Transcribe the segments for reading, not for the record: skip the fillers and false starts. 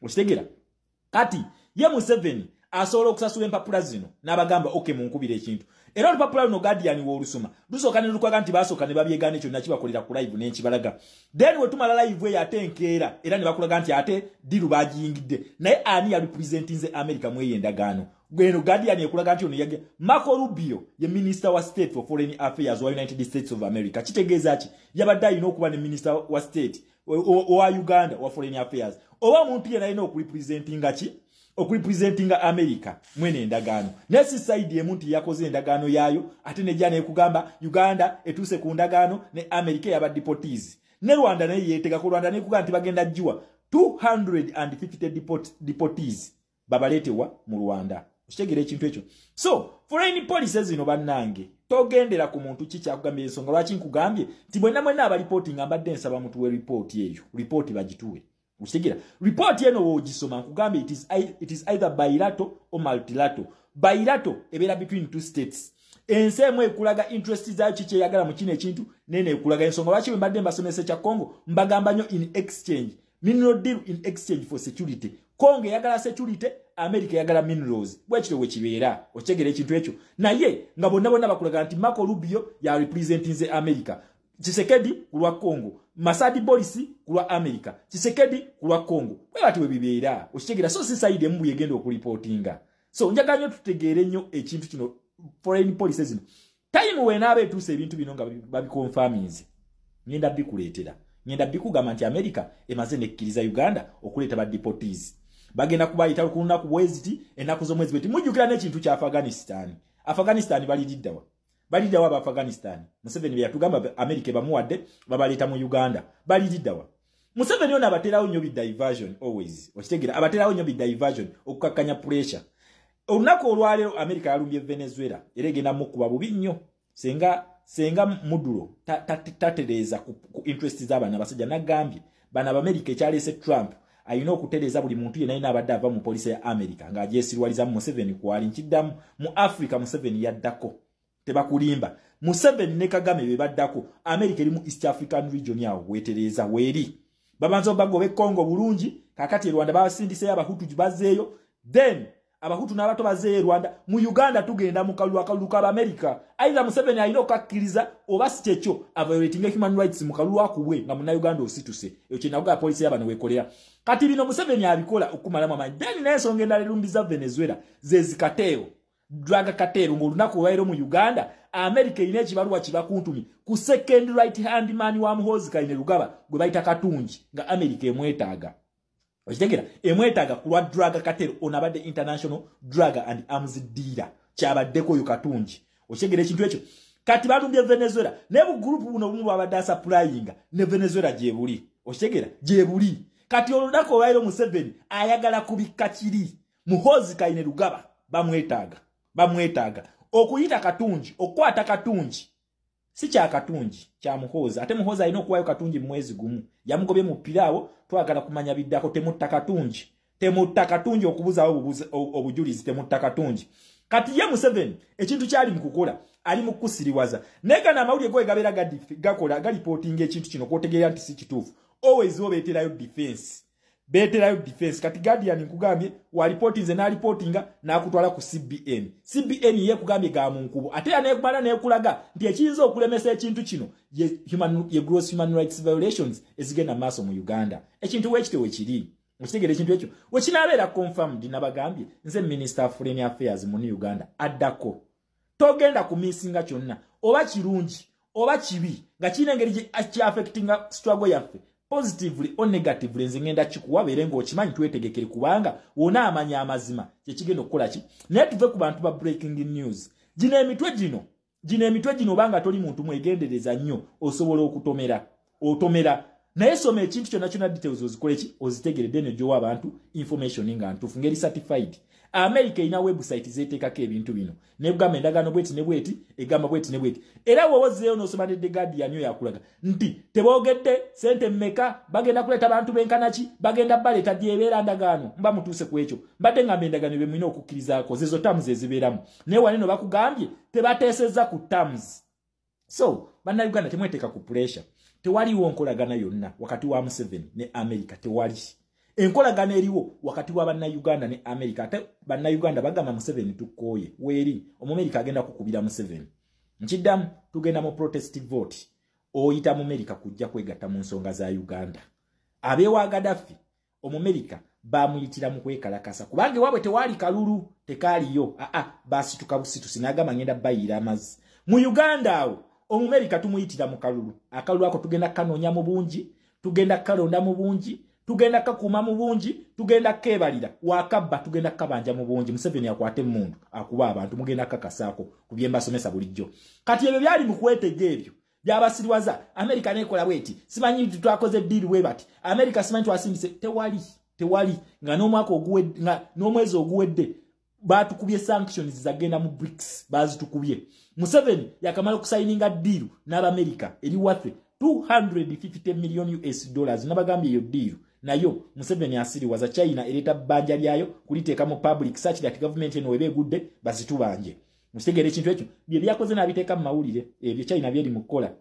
Okitegera kati ye Museveni asobola okusasula empapula zino n'abagamba okay munkubira ekintu era olupapula luno Guardian w'olusoma lusooka ne lukwaga nti basooka ne babyegaana ekyo nakibakolera ku live n'enkibalaga then wetumala live eyo ate enkeera era ne bakulaga nti ate diru bagiyingidde naye ani ya representing America mweye endagaano gweno Guardian ekulaga nti ono yage Marco Rubio ye Minister wa State for Foreign Affairs wa United States of America kitegeeza ki yabadde alina okuba ne Minister wa State wa Uganda wa Foreign Affairs oba omuntu yena alina okurepresentinga ki okurepresentinga America mwene endagaano nesi side emuntu yakoze endagaano yayo ate ne jana ekugamba Uganda etuse ku ndagaano ne America yaba deportees ne Rwanda ne yetega ku Rwanda ne kugamba nti bagenda jiwa 250 deportees babaletewa mu Rwanda ukitegera ekintu ekyo so foreign policies zino bannange togendera ku muntu kikyakugambye ensonga lwaki nkugambye nti mwenna aba reporting ambadde nsaba mutuwe report eyo report bagituwe ukitegera report eno wogisoma nkugambye it is either bilateral or multilateral bilateral ebeera between two states ensi emu ekulaga interest zayo kiki eyagala mu kino ekintu nene ekulaga ensonga lwaki mbadde mbasomesa kya Congo mbagamba nnyo in exchange mineral deal in exchange for security Congo yagala security America yagala minerals bwekiro wekibeera okitegera ekintu ekyo naye nga bonna bakulaga nti Marco Rubio ya representing America Tshisekedi kulwa Congo Masadi Boris kulwa America Tshisekedi kulwa Congo bwe bati we bibeera okitegera so si side emu yegenda okureportinga so njaganyo tutegeere nnyo ekintu kino foreign policies zino time wenaaba etuuse ebintu bino nga babiconfirminze ngenda bikuleetera ngenda bikugamba nti America emaze nekkiriza Uganda okuleeta ba deportees bagenda kubayita ku lunaku bweziti ennaku z'omwezi bweti mujjukira n'ekintu kya Afghanistan baliddawa aba Afghanistan Museveni bye yatugamba America bamuwadde babaleeta mu Uganda baliddawa Museveni ono abaterawo nnyo diversion always okitegera abaterawo nnyo diversion okukakkanya pressure olunaku olwaleero America yalumbye Venezuela era egenda mukuba bubi nnyo senga Muduro tatereza ku interest z'abaana basajja nagambye bana America ekyaleese Trump ayina okutereza buli muntu yenna abadde ava mu polisi ya America ng'agyesirwaliza mu Museveni kwali nkiddamu mu Africa Museveni yaddako tebakulimba Museveni ne Kagame be baddako America eri mu East African region yawo wetereza weri babanza bagobe Congo bulungi kakati Rwanda basindise abahutu bazeeyo then abahutu n'abato bazeeyo Rwanda mu Uganda tugenda mu kalulu ka America either Museveni ayina okakkiriza oba sikekyo violating human rights mu kalulu akubwe nga muna Uganda osituse ekyo kinavuga polisi y'abano wekolera kati bino Museveni abikola okumalamu amaanyi then n'ensonga endala erumbiza Venezuela zezikateo drug cartel ng'olunaku olwairo mu Uganda America ine ekibaluwa kibakuntumi ku second right hand man wa Muhoozi Kainerugaba gwe bayita Katungi nga America emwetaaga okitegera emwetaaga kulwa drug cartel onabadde international drug and arms dealer kyabaddeko oyo Katungi okitegera ekintu ekyo kati balumbye Venezuela ne bu group buno bumu babadde supplying ne Venezuela gyebuli okitegera gyebuli kati olunaku olwairo Museveni ayagala kubikka kiri Muhoozi Kainerugaba bamwetaaga okuyita Katungi okwata Katungi si kya Katungi kya Muhoozi ate Muhoozi alina okuwayo Katungi mwezi gumu yamugobye mu piraawo twagala kumanya biddako temutta Katungi okubuzawo obujulizi temutta Katungi kati ye Museveni ekintu kyali mukukola ali mu kusiriwaza nega na mawulire go egabera gakola reporting ekintu kino kwotegeera nti si kituufu always obeeterayo defense kati Guardian nkugambye wa reporting ze na reportinga na kutwala ku CBN ye kugambye ga munkubo ate anekumala nekulaga nti ekiyinza okulemesa ekintu kino ye gross human rights violations ezigenda maaso mu Uganda ekintu wekitewe kiri okitegera ekintu ekyo wekinabeera confirmed nabagambye nze Minister of Foreign Affairs mu Uganda addako togenda kumisinga kyonna oba kirungi oba kibi nga kirina engeri ki affectinga struggle yaffe positively or negatively nze ngenda kikuwa bere ng'okimanyi twetegekere kubanga wona amanya amazima kyekigenda okukola ki naye tuve ku bantu ba breaking news gino emitwe gino obanga toli muntu mwegendereza nnyo osobola otomera naye soma ekintu kyonna details ozikole ki ozitegeredde ne gyowa abantu information nga ntuufu ngeri certified America ina website zeteekako ebintu bino nebugamba endagaano bweti ne bweti egamba bweti ne bweti era wowozeeyo n'osoma ne The Guardian yakulaga nti teboogedde sente mmeka bagenda kuleeta abantu benkanaki bagenda baleeta byebeera ndagaano mba mutuuse ku ekyo mbadde ngamba endagaano bye mulina okukkirizaako zezo terms ezibeeramu naye waneno bakugambye tebateesezza ku terms so bannayuganda temweteeka ku pressure tewaliwo nkolagana yonna wakati wa Museveni ne America tewali enkolagana eriwo wakati wa bannayuganda ne America. Ate bannayuganda bagamba Museveni tukooye weeri Omumerika agenda kukubira Museveni. Nkiddamu tugenda mu protest vote oyita mu America kujja kwegatta mu nsonga za Uganda. Abeewa Gaddafi Omumerika bamuyitira mu kwekalakasa kubanga wabwe tewali kalulu tekaaliyo basi tukabusitu sinagamba ngenda bayira amazzi mu Uganda awo Omumerika tumuyitira mu kalulu akalulu ako tugenda kanoonya mu bungi tugenda kalonda mu bungi tugenda kakuma mu bungi tugenda kebalira wakabba tugenda kabanja mu bungi Museveni akwate mundu akuba abantu mugenda kakasaako kubyemba somesa bulijjo kati ebyo byali mu kwetege ebyo byabasirwaza America nekola bweti simanyi tutakoze deal we bati America simanyi twasindise tewali nga n'omwaka oguwedde nga n'omwezi oguwedde batukubye sanctions zagenda mu BRICS bazitukubye Museveni yakamala okusayininga deal n'Amerika eri wafe $250 million nabagambye iyo deal nayo Museveni asiriwaza China ereta banja lyayo kuliteeka mu public such that government eno webegudde bazitubanje mustegere ekintu ekyo bye byakoze nabiteeka mu mawulire ebyo China byeri mukola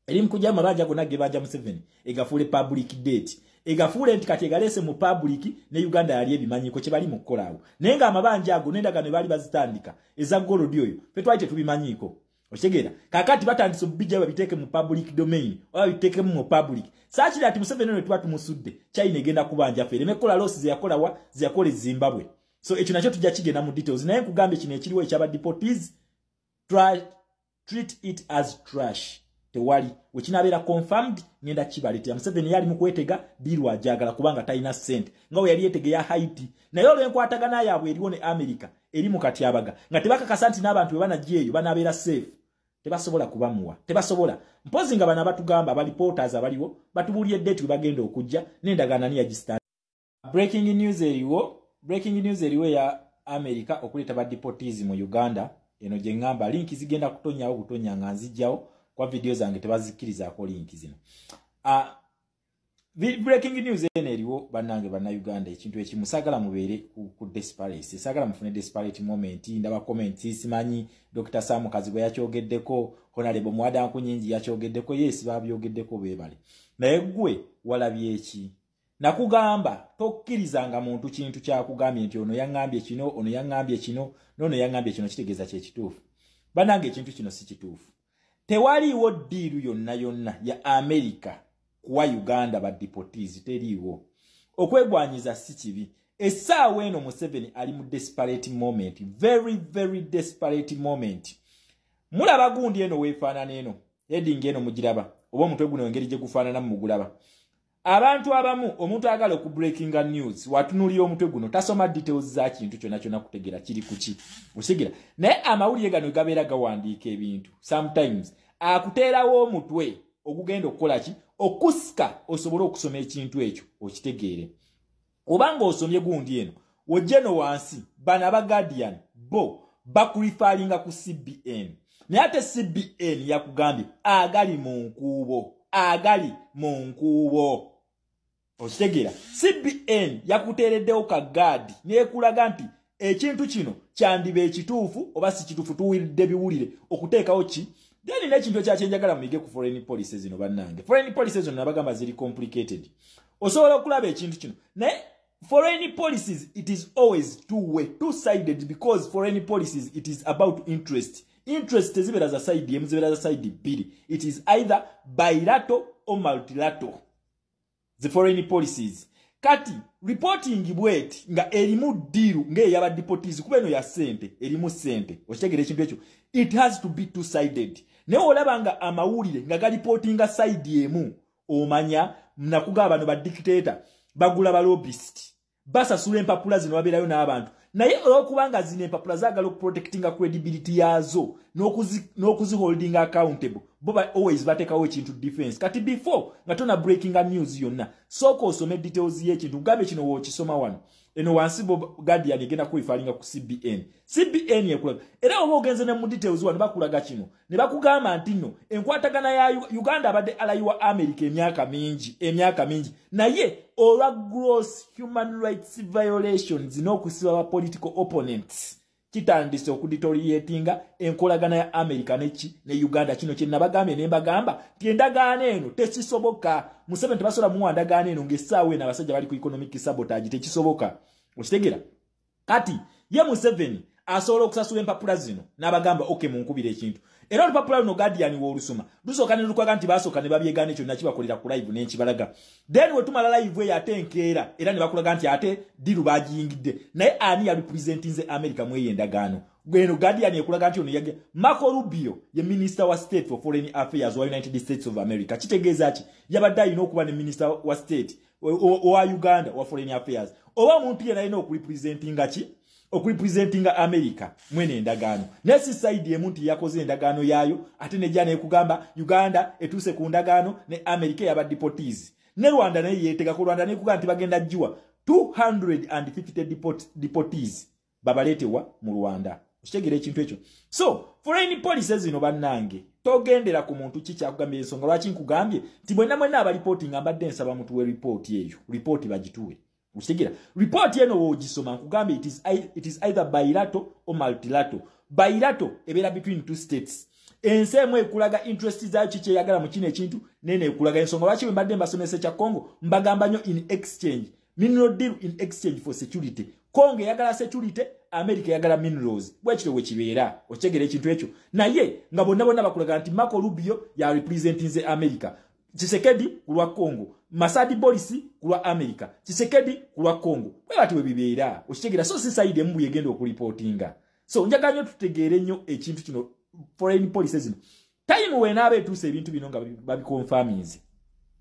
eri mukujja amabanja gonna gebanja Museveni egafule public date egafule nti kati egalese mu public ne Uganda yali ebimanyiko kye bali mukola awo nenga amabanja ago nendagano bali bazitandika eza gold oyo petwaite tubimanyiko otegera kakati batandise bijja babiteeke mu public domain oba biteeke mu public sachi that Museveni no twatu musudde China egenda kubanja fere mekola losses yakola wa ziakole Zimbabwe so ekyo nakyo tujja kigenda mu details naye kugambe kino ekiriwo ekyaba deportees treat it as trash tewali wekinabeera confirmed ngenda kibalete Museveni yali mukwetega biru ajagala kubanga taina sente ngawe yali yetege ya Haiti naye olwenkwatagana yabwe eriwo ne America eri mukati abaga nga tebaka kasanti n'abantu be banajeeyo banabeera safe tebasobola kubamuwa tebasobola mpozi nga bana batugamba bali reporters abaliwo batubulye date we bagenda okujja nendagana ni yagista breaking news eriwo ya America okuleta ba deportees mu Uganda eno je ngamba link zigenda kutonyawo kutonya nga nzijjawo kwa video zange tebazikiriza ko link zino breaking news ene eriwo bannange banna Uganda ekintu ekimusagala mubeere ku desperate sagala mufune desperate moment ndaba comments simanyi Dr. Sam Kazibwe yakyogeddeko Honorable Mwada Nkunyingi yakyogeddeko yes babyogeddeko bebale naye gwe walabye eki nakugamba tokkirizanga muntu kintu kya kugambye nti ono yangambye kino ono yangambye kino nono yangambye kino kitegeeza kye kituufu bannange ekintu kino si kituufu tewaliiwo deal yonna ya America kuwa Uganda ba deportees teriiwo okwegwanyiza si kibi essaawa eno Museveni ali mu desperate moment very desperate moment mulaba gundi eno weefaanana eno heading eno mugiraba oba omutwe guno engeri gye gufaanana mu mugulaba abantu abamu omuntu agala oku breaking news watunulira omutwe guno tasoma details za kintu kyonna kutegera kiri kuki usigira naye amawulire gano gabeera gawandiika ebintu sometimes akuteerawo omutwe ogugenda okukola ki okusika osobole okusoma ekintu ekyo okitegeere obanga osomye gundi eno wojjeno wansi bana ba Guardian bo bakurifalinga ku CBN naye ate CBN yakugambye agali mu nkuubo okitegeera CBN yakuteereddewo ka gaadi nekulaga nti ekintu kino kyandiba ekituufu oba si kituufu tuwulidde biwulire okuteekawo ki then n'ekintu ekyakyenjagala muyige ku foreign policies zino bannange foreign policies zino nabagamba ziri complicated osobola okulaba ekintu kino naye foreign policies it is always two-sided because foreign policies it is about interest tezibeera za side emu zibeera za side bbiri it is either bilateral or multilateral the foreign policies kati reporting bweti nga erimu deal ng'eyaba deportees kuba eno ya sente erimu sente okitegera ekintu ekyo it has to be two-sided naye olaba nga amawulire nga galipotinga side emu omanya nakugaba bano ba dictator bagula ba lobbyist basasula empapula zino babeerayo n'abantu naye olwokubanga zino empapula zaagala okuprotectinga credibility yazo n'okuziholding accountable bo always bateekawo ekintu defense kati before nga tona breaking news yonna sooka osome details y'ekintu ngambe kino wookisoma wano eno wansi bo Guardian egenda kwefalinga ku CBN ekulaga era oba ogenze ne mu details wano bakulaga kino ne bakugamba nti nno enkwatagana ya Uganda abadde alayiwa America emyaka mingi naye olwa gross human rights violations n'okusiba ba political opponents kitandise okuditoriatinga enkolagana ya America ne Uganda kino kye nabagambye ne mbagamba ti endagaano eno tekisoboka. Museveni tebasobola muwa ndagaano eno ng'essaawa eno abasajja bali ku economic sabotage tekisoboka. Okitegera? Kati ye Museveni asobola okusasula empapula zino n'abagamba okay munkubira ekintu. Era olupapula luno Guardian w'olusoma lusooka ne lukwaga nti basooka ne babyegaana ekyo nakibakolera ku live n'enkibalaga. Then we tumala live eyo ate enkeera era ne bakulaga nti ate diru bagiyingidde naye ani ya representinze America mweye endagaano. Gweno Guardian ekulaga nti ono yage Marco Rubio ye Minister wa State for Foreign Affairs wa United States of America. Kitegeeza ki yabadde alina okuba ne Minister wa State wa Uganda wa Foreign Affairs. Oba omuntu yenna alina okurepresentinga ki okurepresentinga America mwene endagaano. Nesi side emuntu yakoze endagaano yayo ate ne jana ekugamba Uganda etuse ku ndagaano ne America yaba deportees. Ne Rwanda naye yetega ku Rwanda ne kugamba nti bagenda jjua 250 deportees babaletewa mu Rwanda. Kitegera ekintu ekyo. So foreign policies zino bannange togendera ku muntu kikyakugambye ensonga lwaki nkugambye nti mwenna aba reporting ambadde nsaba mutuwe report eyo report bagituwe. Usigira report yeno wogisoma nkugambye it is either bilateral or multilateral. Bilateral ebera between two states. Ensemo ekulaga interest zayo kiche yagala mu kino ekintu nene ekulaga ensonga lwaki mbadde mbasomese kya Congo mbagamba nyo in exchange mineral deal in exchange for security. Congo yagala security, America yagala minerals. Bwekiro we kibeera okegera ekintu ekyo. Naye nga bonna bakulaga nti Marco Rubio ya representing America. Tshisekedi kulwa Congo, Masadi Boris kulwa America, Tshisekedi kulwa Congo. Bwe bati we bibeera okegera so side mbu yegenda okureportinga. So njaganyo tutegeere nnyo ekintu kino foreign policies zino. Time wena abetuuse ebintu bino nga babiconfirminze.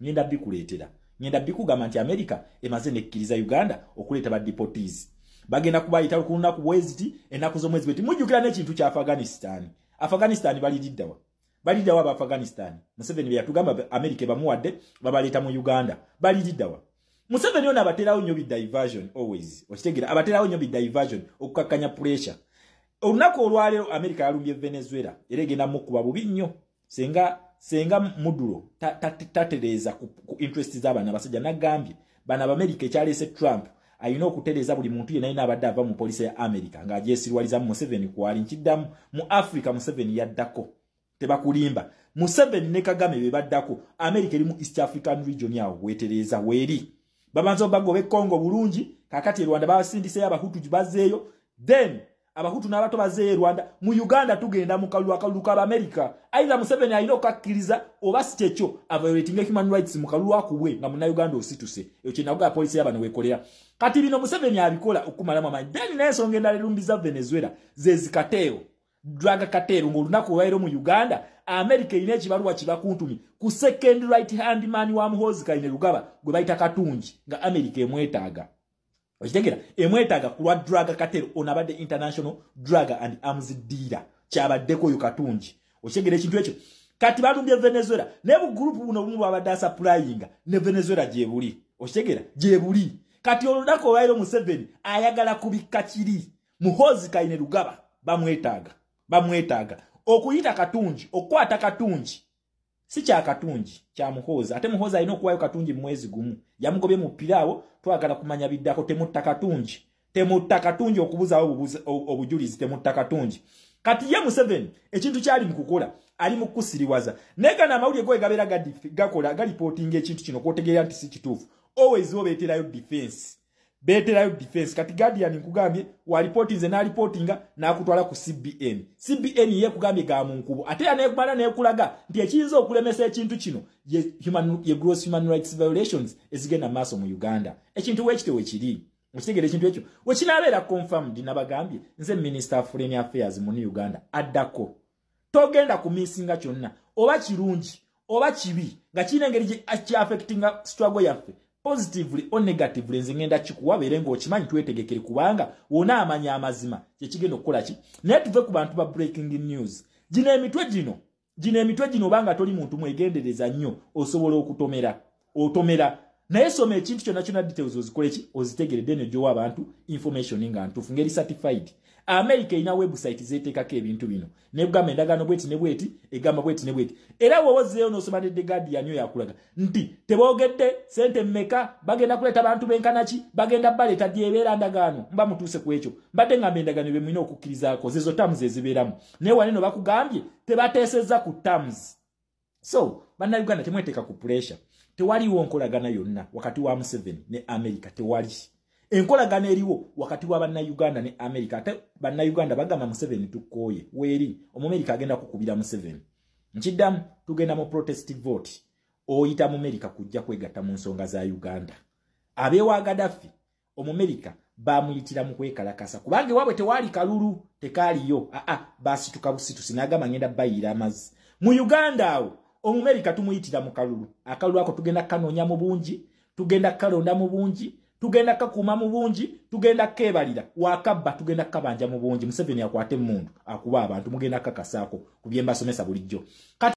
Ngenda bikuleetera. Ngenda bikugamba nti America emaze nekkiriza Uganda okuleeta ba deportees. Bagenda kubayita ku lunaku bweziti ennaku z'omwezi bweti mujjukira n'ekintu kya Afghanistan. Afghanistan baliddawa. Baliddawa ba Afghanistan. Museveni yatugamba America bamuwadde babaleeta mu Uganda. Baliddawa. Museveni ono abaterawo nnyo bi diversion always. Okitegera abaterawo nnyo bi diversion okukakkanya pressure. Olunaku olwaleero America yalumbye Venezuela era egenda mukuba bubi nnyo. Senga mudulo tatereza ku interest z'abaana basajja nagambye bana America ekyalese Trump ayina okutereza buli muntu yenna abadde ava mu polisi ya America nga agyesirwaliza mu Museveni kwali nkiddamu mu Africa Museveni yaddako tebakulimba Museveni ne Kagame bebaddako America eri mu East African region yawo wetereza weri babanzo bagobe Congo bulungi kakati Rwanda basindise abahutu bazeeyo then abahutu n'abato bazeeyo Rwanda mu Uganda tugenda mu kalulu ka America aidha Museveni ayina okakkiriza oba sikyekyo violating human rights mu kalulu akuwe nga muna Uganda osituse ekyo kinavuga polisi y'abano wekolera kati bino Museveni abikola okumala mu manyi then n'ensonga endala erumbiza Venezuela zezikateo drug cartel ng'olunaku olwairo mu Uganda America ine ekibaluwa kibakuntumi ku second right hand man wa Muhoozi Kainerugaba gwe bayita Katungi nga America emwetaaga. Okitegera emwetaaga kulwa drug cartel onabadde international drug and arms dealer kyabaddeko oyo Katungi. Okitegera ekintu ekyo kati balumbye Venezuela ne bu group buno bumu babadde supplying ne Venezuela gyebuli. Okitegera gyebuli kati oludako olwairo Museveni ayagala kubikka kiri Muhoozi Kainerugaba bamwetaaga okuyita Katungi okwata Katungi si kya Katungi kya Muhoozi ate Muhoozi alina okuwayo Katungi mwezi gumu yamugobye mu piraawo twagala kumanya biddako temutta Katungi okubuzaawo obujulizi temutta Katungi kati ye Museveni ekintu kyali mu kukola ali mu kusiriwaza nega na mawulire go gabeera gakola reporting ekintu kino kwotegeera nti si kituufu always obeeterayo defense kati Guardian nkugambye wa reporting na reportinga na kutwala ku CBN ye kugambye ga munkubo ate anekumala nekulaga nti ekiyinza okulemesa ekintu kino ye gross human rights violations ezigenda maaso mu Uganda ekintu wekitewe kiri okitegera ekintu ekyo wekinabeera confirmed nabagambye nze Minister of Foreign Affairs mu Uganda addako togenda kumisinga kyonna oba kirungi oba kibi nga kirina engeri kya affectinga struggle yaffe positively or negatively nze ngenda kikuwa bere ng'okimanyi twetegekere kubanga wona amanya amazima kyekigenda okukola ki naye tuve ku bantu ba breaking news gino emitwe gino banga toli muntu mwegendereza nnyo osobola okutomera naye soma ekintu kyonna kyonna details ozikole ki ozitegeredde ne gyowa abantu information nga ntuufu ngeri certified. America ina website zeteekako ebintu bino nebugamba endagaano bweti ne bweti egamba bweti ne bweti era wowozeeyo n'osoma ne The Guardian yo yakulaga nti teboogedde sente mmeka bagenda kuleeta bantu benkanaki bagenda baleeta dyebeera ndagaano mba mutuuse ku ekyo mbadde ngamba endagaano bye mulina okukkirizaako zezo terms ezibeeramu naye waneno bakugambye tebateesezza ku terms. So bannayuganda temweteeka ku pressure. Tewaliwo nkolagana yonna wakati wa Museveni ne America tewali. Enkolagana eriwo wakati wa bannayuganda ne America ate bannayuganda bagamba Museveni tukooye weeri Omumerika agenda kukubira Museveni. Nkiddamu tugenda mu protest vote oyita mu America kujja kwegatta mu nsonga za Uganda. Abeewa Gaddafi Omumerika bamuyitira mu kwekalakasa kubanga waabwe tewali kalulu tekaaliyo basi tukabusitu sinagamba ngenda bayira amazzi mu Uganda awo Omumerika tumuyitira mu kalulu akalulu ako tugenda kanoonya mu bungi tugenda kalonda mu bungi tugenda kakuuma mu bungi tugenda kebalira wakabba tugenda kabanja mu bungi Museveni akwate mundu akuba abantu mugenda kakasaako kubyemba somesa bulijjo.